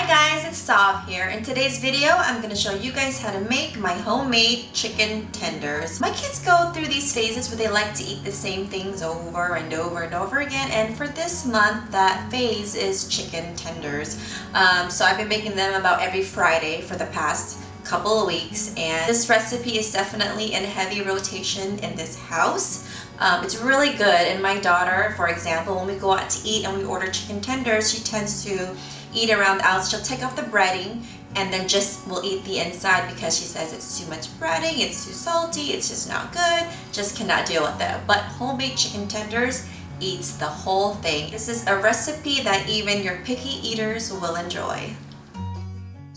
Hi guys, it's Sav here. In today's video, I'm going to show you guys how to make my homemade chicken tenders. My kids go through these phases where they like to eat the same things over and over and over again, and for this month, that phase is chicken tenders. So I've been making them about every Friday for the past couple of weeks, and this recipe is definitely in heavy rotation in this house. It's really good, and my daughter, for example, when we go out to eat and we order chicken tenders, she tends to eat around the outside. She'll take off the breading and then just will eat the inside because she says it's too much breading, it's too salty, it's just not good, just cannot deal with it. But homemade chicken tenders eats the whole thing. This is a recipe that even your picky eaters will enjoy.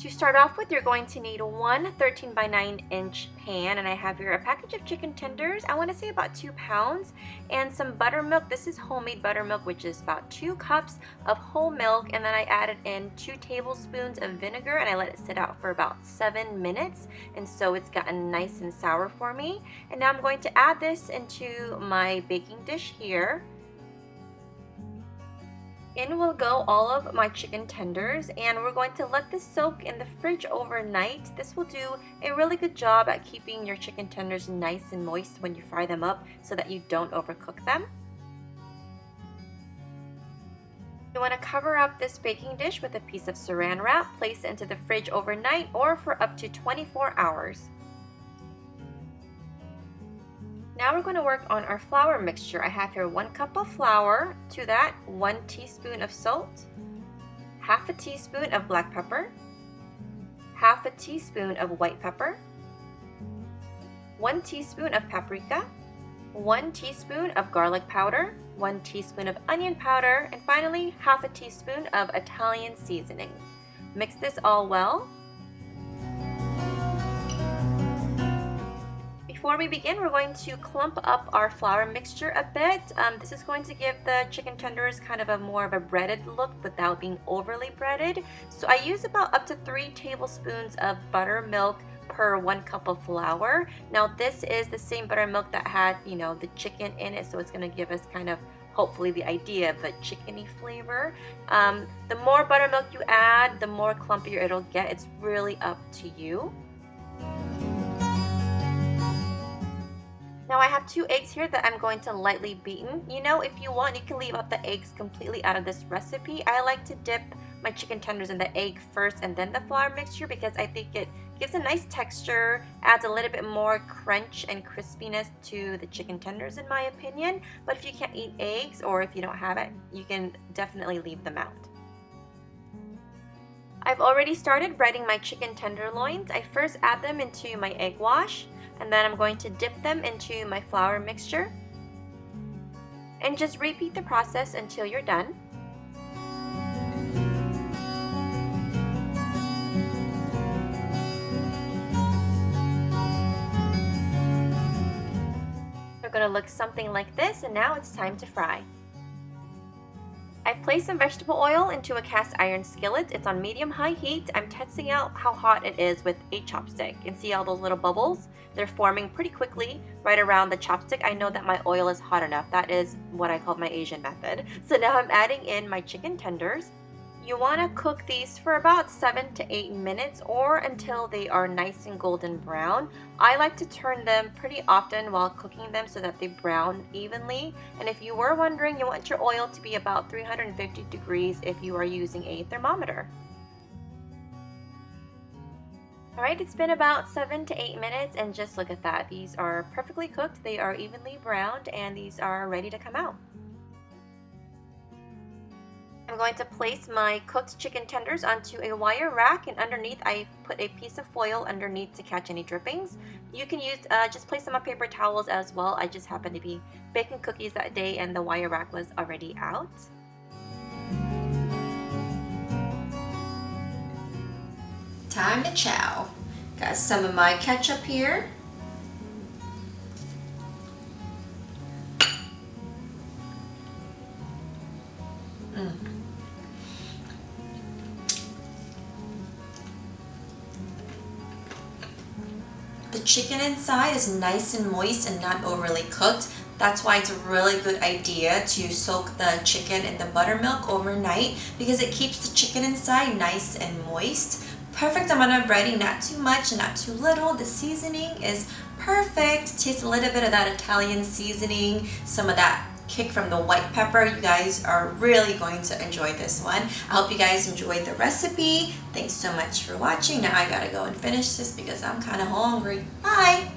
To start off with, you're going to need one 13 by 9 inch pan, and I have here a package of chicken tenders. I want to say about 2 pounds, and some buttermilk. This is homemade buttermilk, which is about 2 cups of whole milk, and then I added in 2 tablespoons of vinegar, and I let it sit out for about 7 minutes, and so it's gotten nice and sour for me. And now I'm going to add this into my baking dish here. In will go all of my chicken tenders, and we're going to let this soak in the fridge overnight. This will do a really good job at keeping your chicken tenders nice and moist when you fry them up so that you don't overcook them. You want to cover up this baking dish with a piece of saran wrap, place it into the fridge overnight or for up to 24 hours. Now we're going to work on our flour mixture. I have here 1 cup of flour, to that 1 teaspoon of salt, half a teaspoon of black pepper, half a teaspoon of white pepper, 1 teaspoon of paprika, 1 teaspoon of garlic powder, 1 teaspoon of onion powder, and finally half a teaspoon of Italian seasoning. Mix this all well. Before we begin, we're going to clump up our flour mixture a bit. This is going to give the chicken tenders kind of more of a breaded look without being overly breaded. So I use about up to 3 tablespoons of buttermilk per 1 cup of flour. Now this is the same buttermilk that had, the chicken in it, so it's going to give us kind of hopefully the idea of the chickeny flavor. The more buttermilk you add, the more clumpier it'll get. It's really up to you. Now I have 2 eggs here that I'm going to lightly beaten. If you want, you can leave out the eggs completely out of this recipe. I like to dip my chicken tenders in the egg first and then the flour mixture because I think it gives a nice texture, adds a little bit more crunch and crispiness to the chicken tenders in my opinion. But if you can't eat eggs or if you don't have it, you can definitely leave them out. I've already started breading my chicken tenderloins. I first add them into my egg wash, and then I'm going to dip them into my flour mixture. And just repeat the process until you're done. They're going to look something like this, and now it's time to fry. I've placed some vegetable oil into a cast iron skillet. It's on medium-high heat. I'm testing out how hot it is with a chopstick. And see all those little bubbles? They're forming pretty quickly right around the chopstick. I know that my oil is hot enough. That is what I call my Asian method. So now I'm adding in my chicken tenders. You want to cook these for about 7 to 8 minutes or until they are nice and golden brown. I like to turn them pretty often while cooking them so that they brown evenly. And if you were wondering, you want your oil to be about 350 degrees if you are using a thermometer. Alright, it's been about 7 to 8 minutes, and just look at that. These are perfectly cooked, they are evenly browned, and these are ready to come out. I'm going to place my cooked chicken tenders onto a wire rack, and underneath I put a piece of foil underneath to catch any drippings. You can use just place them on paper towels as well. I just happened to be baking cookies that day and the wire rack was already out. Time to chow. Got some of my ketchup here. The chicken inside is nice and moist and not overly cooked. That's why it's a really good idea to soak the chicken in the buttermilk overnight because it keeps the chicken inside nice and moist. Perfect amount of breading, not too much, not too little. The seasoning is perfect. Taste a little bit of that Italian seasoning, some of that kick from the white pepper. You guys are really going to enjoy this one. I hope you guys enjoyed the recipe. Thanks so much for watching. Now I gotta go and finish this because I'm kind of hungry. Bye!